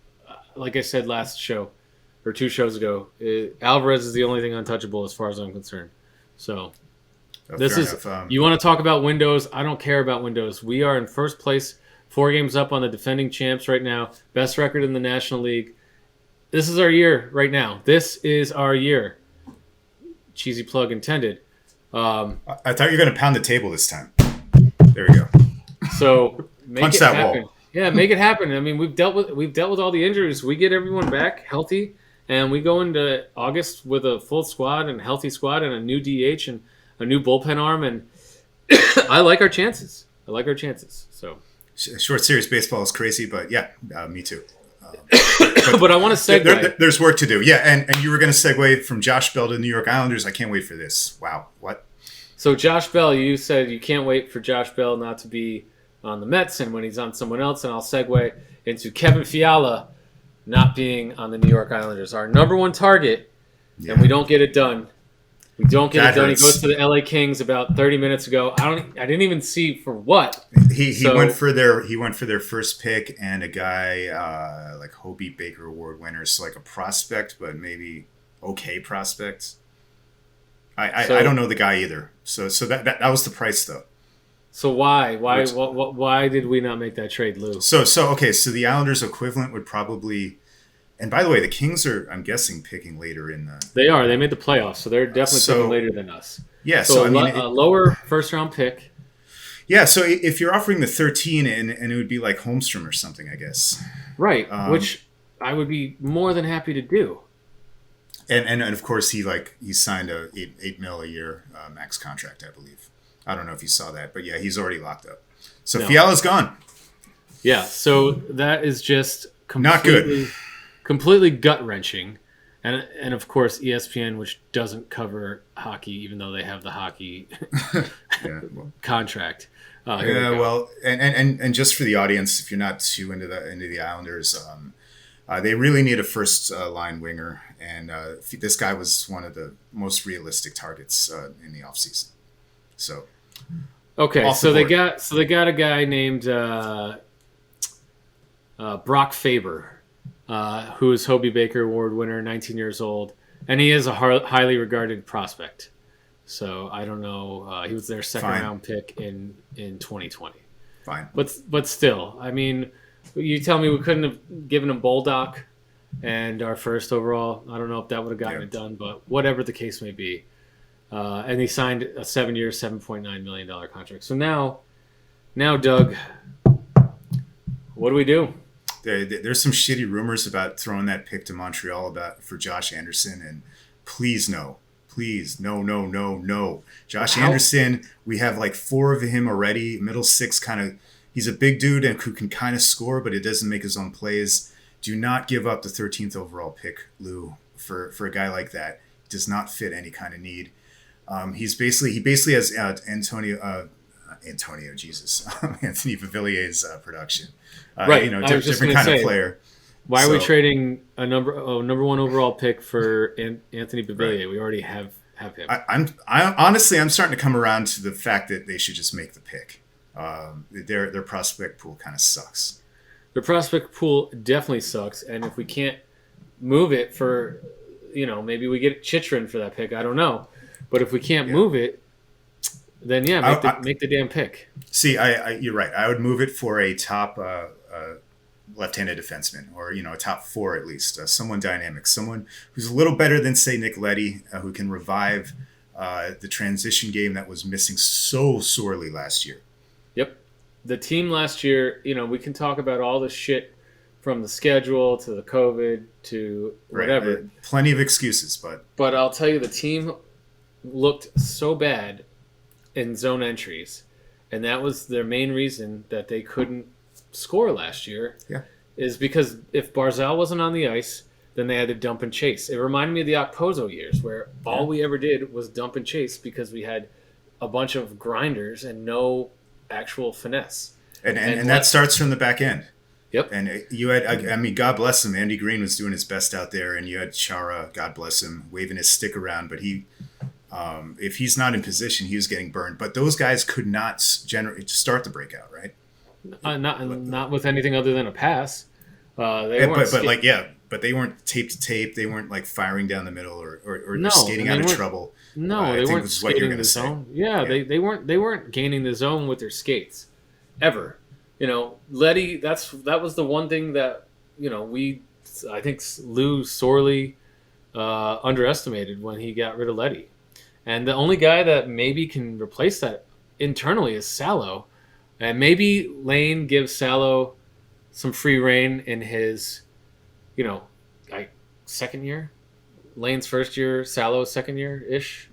like I said last show or 2 shows ago, Alvarez is the only thing untouchable as far as I'm concerned. So this is, you want to talk about windows? I don't care about windows. We are in first place, 4 games up on the defending champs right now, best record in the National League. This is our year right now. This is our year. Cheesy plug intended. I thought you were going to pound the table this time. There we go. So make Punch it that happen. wall. Yeah, make it happen. I mean, we've dealt with all the injuries. We get everyone back healthy, and we go into August with a full squad and healthy squad and a new DH and a new bullpen arm, and I like our chances. So short series baseball is crazy, but yeah, me too. But I want to segue. There's work to do. Yeah, and you were going to segue from Josh Bell to New York Islanders. I can't wait for this. Wow, what? So Josh Bell, you said you can't wait for Josh Bell not to be on the Mets and when he's on someone else, and I'll segue into Kevin Fiala not being on the New York Islanders. Our number 1 target, and we don't get it done. We don't get it done. He goes to the LA Kings about 30 minutes ago. I didn't even see for what. He went for their first pick and a guy like Hobie Baker Award winner, so like a prospect, but maybe okay prospect. I don't know the guy either. So that was the price though. So why did we not make that trade, Lou? So the Islanders equivalent would probably. And by the way, the Kings are, I'm guessing, picking later in the... They are. They made the playoffs, so they're definitely picking later than us. Yeah, so I mean... a lower first-round pick. Yeah, so if you're offering the 13, and it would be like Holmstrom or something, I guess. Right, which I would be more than happy to do. And of course, he signed a $8 million a year max contract, I believe. I don't know if you saw that, but yeah, he's already locked up. So Fiala's gone. Yeah, so that is just not good. Completely gut-wrenching. and of course ESPN, which doesn't cover hockey, even though they have the hockey contract. Yeah, well, and just for the audience, if you're not too into the Islanders, they really need a first line winger, and this guy was one of the most realistic targets in the offseason. So, okay, so they got a guy named Brock Faber, who is Hobie Baker Award winner, 19 years old, and he is a highly regarded prospect. So I don't know. He was their second round pick in 2020. Fine, but still, I mean, you tell me we couldn't have given him Boldock and our first overall. I don't know if that would have gotten it done, but whatever the case may be. And he signed a 7-year, $7.9 million contract. So now, Doug, what do we do? There's some shitty rumors about throwing that pick to Montreal for Josh Anderson, and please no. Josh Anderson, we have like 4 of him already. Middle six he's a big dude and who can kind of score, but it doesn't make his own plays. Do not give up the 13th overall pick, Lou, for a guy like that. He does not fit any kind of need. He basically has Anthony Beauvillier's production. Right. Different kind of player. Why are we trading a number 1 overall pick for Anthony Beauvillier? Right. We already have him. I'm honestly starting to come around to the fact that they should just make the pick. Their prospect pool kind of sucks. Their prospect pool definitely sucks, and if we can't move it for, maybe we get Chychrun for that pick. I don't know, but if we can't move it, then make the damn pick. See, you're right. I would move it for a top left-handed defenseman, or a top 4 at least, someone dynamic, someone who's a little better than say Nick Leddy, who can revive the transition game that was missing so sorely last year. Yep, the team last year. We can talk about all the shit from the schedule to the COVID to whatever. Right. Plenty of excuses, but I'll tell you, the team looked so bad in zone entries, and that was their main reason that they couldn't score last year. Yeah, is because if Barzal wasn't on the ice, then they had to dump and chase. It reminded me of the Okposo years, where all we ever did was dump and chase because we had a bunch of grinders and no actual finesse. And that starts from the back end. Yep. And you had, God bless him, Andy Green was doing his best out there, and you had Chara, God bless him, waving his stick around, but he, if he's not in position, he was getting burned. But those guys could not start the breakout, right? Not with anything other than a pass. But they weren't tape to tape. They weren't like firing down the middle or skating out of trouble. No, they weren't skating the zone. Yeah, they weren't gaining the zone with their skates ever. Leddy. That was the one thing that I think Lou sorely underestimated when he got rid of Leddy, and the only guy that maybe can replace that internally is Salo. And maybe Lane gives Salo some free reign in his, second year. Lane's first year, Salo's second year-ish.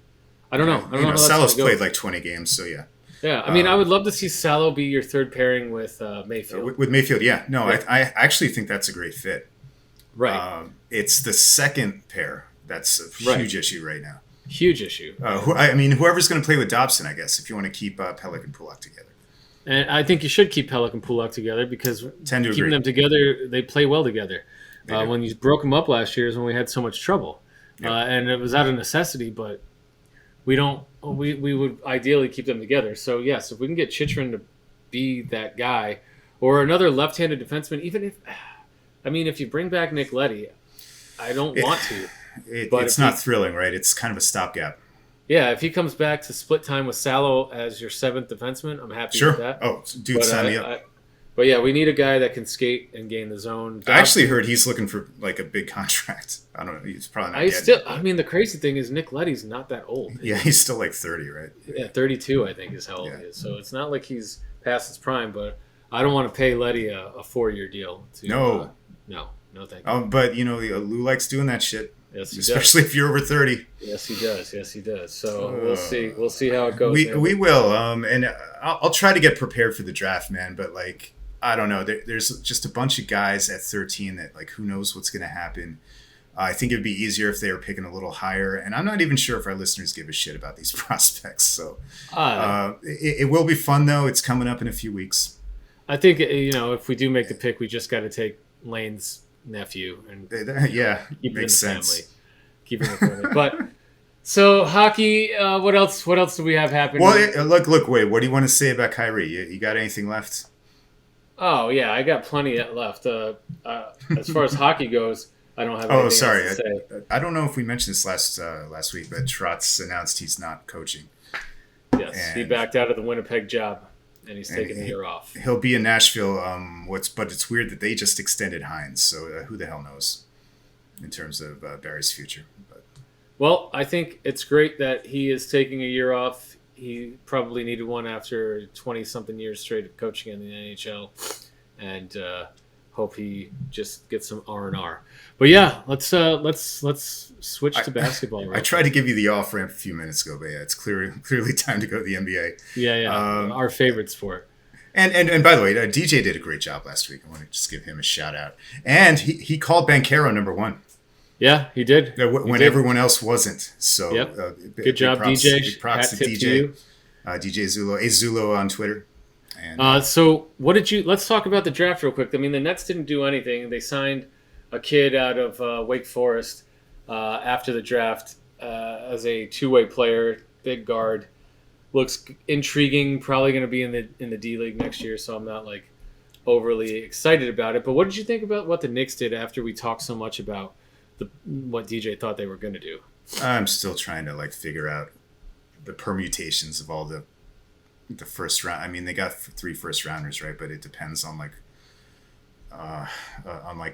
I don't know. Salo's played like 20 games, so yeah. Yeah, I mean, I would love to see Salo be your third pairing with Mayfield. With Mayfield, yeah. No, yeah. I actually think that's a great fit. Right. It's the second pair that's a huge issue right now. Huge issue. Whoever's going to play with Dobson, I guess, if you want to keep Pelech and Pulock together. And I think you should keep Pelech and Pulock together because keeping them together, they play well together. When you broke them up last year is when we had so much trouble. Yep. And it was out of necessity, but we would ideally keep them together. So, yes, if we can get Chychrun to be that guy or another left-handed defenseman, if you bring back Nick Leddy, I don't want to. It's not thrilling, right? It's kind of a stopgap. Yeah, if he comes back to split time with Salo as your 7th defenseman, I'm happy with that. Oh, dude, sign me up. But yeah, we need a guy that can skate and gain the zone. I actually heard he's looking for like a big contract. I don't know. He's probably not the crazy thing is Nick Leddy's not that old. Yeah, he's still like 30, right? Yeah, 32, I think is how old he is. So it's not like he's past his prime, but I don't want to pay Leddy a 4-year deal. No, thank you. But, Lou likes doing that shit. Yes, he especially does. If you're over 30. Yes, he does. So we'll see. We'll see how it goes. We will. And I'll try to get prepared for the draft, man. But I don't know. There's just a bunch of guys at 13 that who knows what's going to happen. I think it'd be easier if they were picking a little higher. And I'm not even sure if our listeners give a shit about these prospects. So it will be fun, though. It's coming up in a few weeks. I think, if we do make the pick, we just got to take Lane's nephew and keep makes sense. Family. Keep him in the family. But so hockey, what else do we have happening? Well, look, wait, what do you want to say about Kyrie? You got anything left? Oh, yeah, I got plenty left. As far as hockey goes, I don't have anything else to say. I don't know if we mentioned this last week, but Trotz announced he's not coaching. Yes, he backed out of the Winnipeg job, and he's taking a year off. He'll be in Nashville. But it's weird that they just extended Hines, so who the hell knows in terms of Barry's future. But. Well, I think it's great that he is taking a year off. He probably needed one after 20-something years straight of coaching in the NHL, and hope he just gets some R&R. But yeah, let's switch to basketball. I tried to give you the off ramp a few minutes ago, but yeah, it's clearly time to go to the NBA. Yeah, our favorite sport. And by the way, DJ did a great job last week. I want to just give him a shout out. And he called Banchero number one. Yeah, he did. When everyone else wasn't. So good job, DJ. Big props to DJ. DJ Zulo. Zulo on Twitter. And, so what did you – let's talk about the draft real quick. I mean, the Nets didn't do anything. They signed a kid out of Wake Forest after the draft as a two-way player, big guard. Looks intriguing, probably going to be in the D-League next year, so I'm not like overly excited about it. But what did you think about what the Knicks did after we talked so much about what DJ thought they were going to do? I'm still trying to figure out the permutations of all the first round. I mean, they got 3 first rounders, right? But it depends on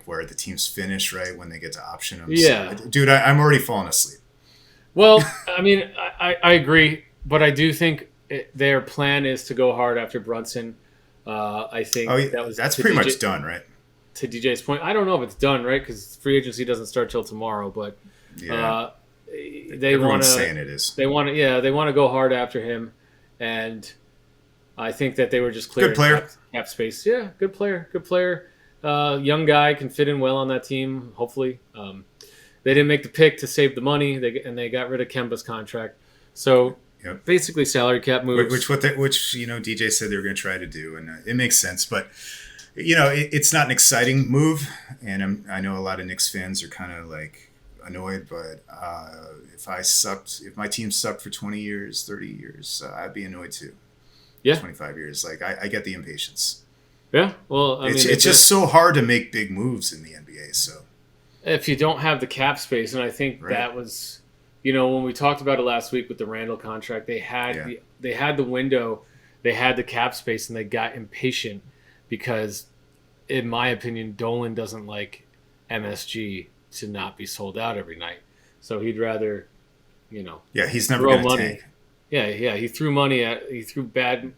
where the teams finish, right? When they get to option them. Yeah, so, dude, I'm already falling asleep. Well, I mean, I agree, but I do think their plan is to go hard after Brunson. I think that's pretty much done, right? To DJ's point, I don't know if it's done, right? Because free agency doesn't start till tomorrow, but they want to. Saying it is. They want to go hard after him, and I think that they were just clearing cap space. Yeah, good player. Young guy, can fit in well on that team. Hopefully, they didn't make the pick to save the money. They got rid of Kemba's contract, so basically salary cap moves. Which DJ said they were going to try to do, and it makes sense, but. It's not an exciting move, and I know a lot of Knicks fans are kind of annoyed. But if my team sucked for 20 years, 30 years, I'd be annoyed too. Yeah, 25 years. I get the impatience. Yeah, well, I mean, it's just so hard to make big moves in the NBA. So if you don't have the cap space, and I think that was, when we talked about it last week with the Randall contract, they had the window, they had the cap space, and they got impatient. Because, in my opinion, Dolan doesn't like MSG to not be sold out every night. So he'd rather, he's never going to tank. Yeah, he threw bad,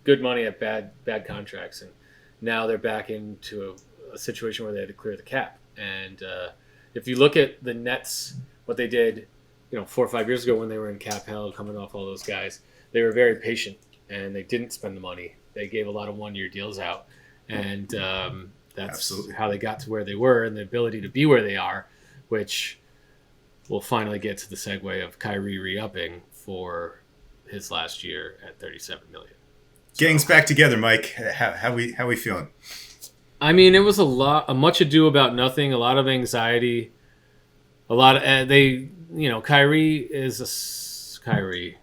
good money at bad contracts, and now they're back into a situation where they had to clear the cap. And if you look at the Nets, what they did, 4 or 5 years ago when they were in cap hell, coming off all those guys, they were very patient and they didn't spend the money. They gave a lot of one-year deals out, and that's Absolutely. How they got to where they were and the ability to be where they are, which we'll finally get to the segue of Kyrie re-upping for his last year at $37 million. Gang's back together, Mike. How we feeling? I mean, it was a much ado about nothing, a lot of anxiety, a lot of Kyrie is Kyrie.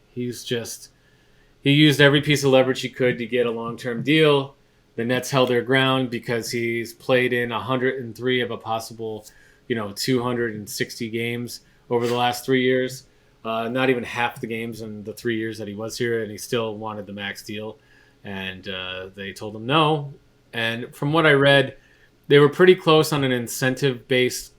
He used every piece of leverage he could to get a long-term deal. The Nets held their ground because he's played in 103 of a possible, 260 games over the last 3 years. Not even half the games in the 3 years that he was here, and he still wanted the max deal. And they told him no. And from what I read, they were pretty close on an incentive-based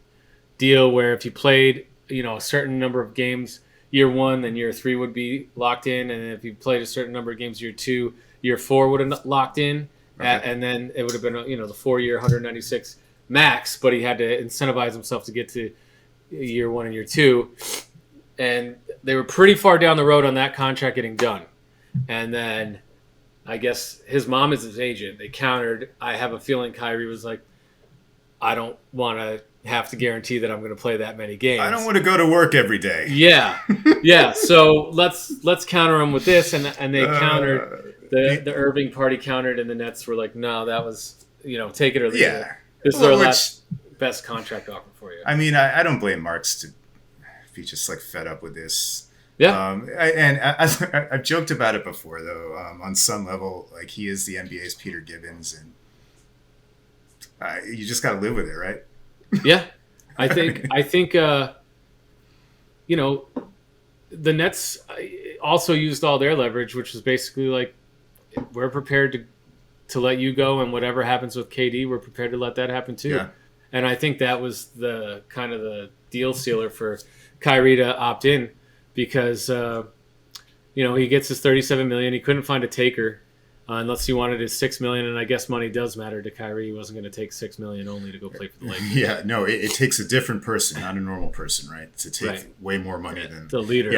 deal where if you played, a certain number of games year 1, then year 3 would be locked in, and if you played a certain number of games year 2, year 4 would have locked in, and then it would have been the 4-year 196 max. But he had to incentivize himself to get to year 1 and year 2, and they were pretty far down the road on that contract getting done. And then I guess his mom is his agent. They countered. I have a feeling Kyrie was like, I don't want to have to guarantee that I'm going to play that many games. I don't want to go to work every day. Yeah. So let's counter them with this, and they countered the Irving party countered, and the Nets were like, no, that was take it or leave it. This is our last best contract offer for you. I mean, I don't blame Marks to be just like fed up with this. Yeah. I've joked about it before though. On some level, like he is the NBA's Peter Gibbons, and you just got to live with it, right? Yeah, I think the Nets also used all their leverage, which was basically like, we're prepared to let you go, and whatever happens with KD, we're prepared to let that happen too. Yeah. And I think that was the kind of the deal sealer for Kyrie to opt in, because he gets his $37 million. He couldn't find a taker unless he wanted his $6 million, and I guess money does matter to Kyrie. He wasn't going to take $6 million only to go play for the Lakers. Yeah, no, it takes a different person, not a normal person, right? To take way more money than the leader.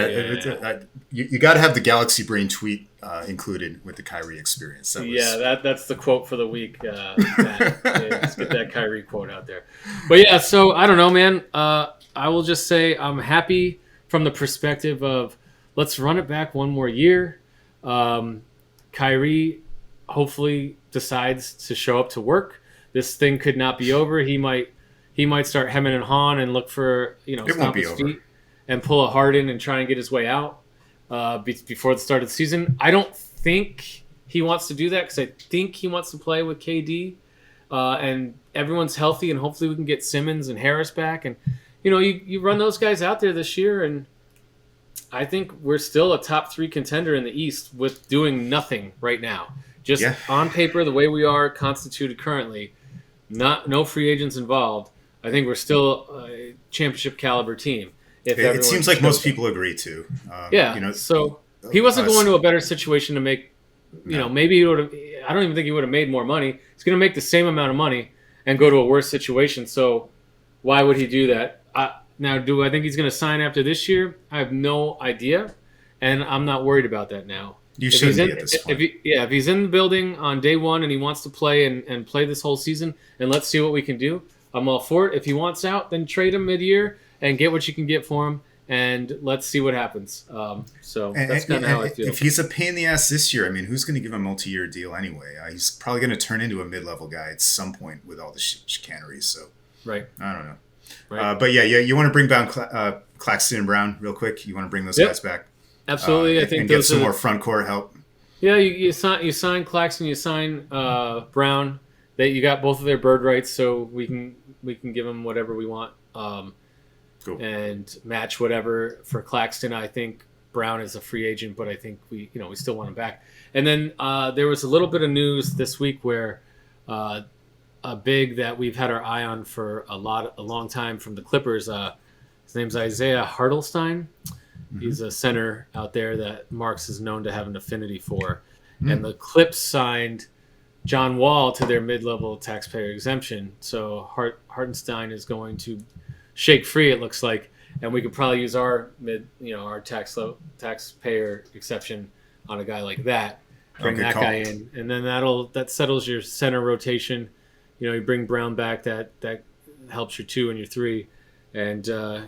You got to have the Galaxy Brain tweet included with the Kyrie experience. That's the quote for the week. Let's get that Kyrie quote out there. But yeah, so I don't know, man. I will just say I'm happy from the perspective of let's run it back one more year. Kyrie hopefully decides to show up to work. This thing could not be over. He might start hemming and hawing and look for stomp his feet and pull a Harden and try and get his way out before the start of the season. I don't think he wants to do that, because I think he wants to play with KD and everyone's healthy, and hopefully we can get Simmons and Harris back, and you run those guys out there this year, and I think we're still a top 3 contender in the East with doing nothing right now. Just on paper, the way we are constituted currently, no free agents involved. I think we're still a championship caliber team. It seems like most people agree too. So he wasn't going to a better situation to make. Maybe he would have. I don't even think he would have made more money. He's going to make the same amount of money and go to a worse situation. So why would he do that? Now, do I think he's going to sign after this year? I have no idea, and I'm not worried about that now. You shouldn't be at this point. If he's in the building on day one and he wants to play and play this whole season, and let's see what we can do, I'm all for it. If he wants out, then trade him mid-year and get what you can get for him, and let's see what happens. So that's kind of how I feel. If he's a pain in the ass this year, I mean, who's going to give him a multi-year deal anyway? He's probably going to turn into a mid-level guy at some point with all the chicanery. So right, I don't know. Right. But you want to bring down Claxton and Brown real quick? You want to bring those guys back? Absolutely. I think and get some more front court help. Yeah, you sign Claxton, you sign Brown. You got both of their bird rights, so we can give them whatever we want, cool. And match whatever for Claxton. I think Brown is a free agent, but I think we still want him back. And then there was a little bit of news this week where a big that we've had our eye on for a long time from the Clippers. His name's Isaiah Hartenstein. Mm-hmm. He's a center out there that Marks is known to have an affinity for. Mm-hmm. And the Clips signed John Wall to their mid-level taxpayer exemption. So Hartenstein is going to shake free, it looks like, and we could probably use our our taxpayer exception on a guy like that. Bring that guy in, and then that settles your center rotation. You bring Brown back, that helps your 2 and your 3, and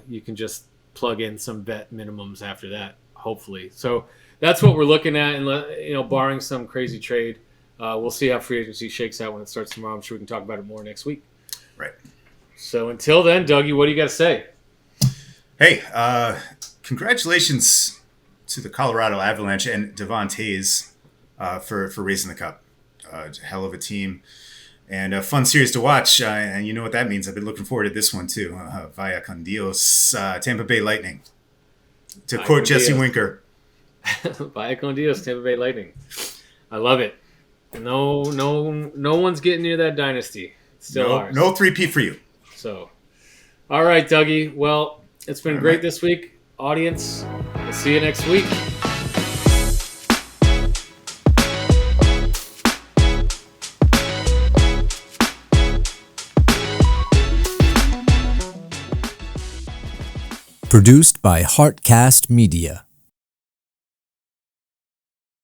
you can just plug in some vet minimums after that, hopefully. So that's what we're looking at, and barring some crazy trade, we'll see how free agency shakes out when it starts tomorrow. I'm sure we can talk about it more next week. Right. So until then, Dougie, what do you got to say? Hey, congratulations to the Colorado Avalanche and Devon Tays for raising the cup. Hell of a team. And a fun series to watch, and you know what that means. I've been looking forward to this one, too. Vaya con Dios, Tampa Bay Lightning. To quote Jesse Winker. Vaya con Dios, Tampa Bay Lightning. I love it. No one's getting near that dynasty. It's still ours. No 3P for you. So, all right, Dougie. Well, it's been great this week. Audience, we'll see you next week. Produced by Heartcast Media.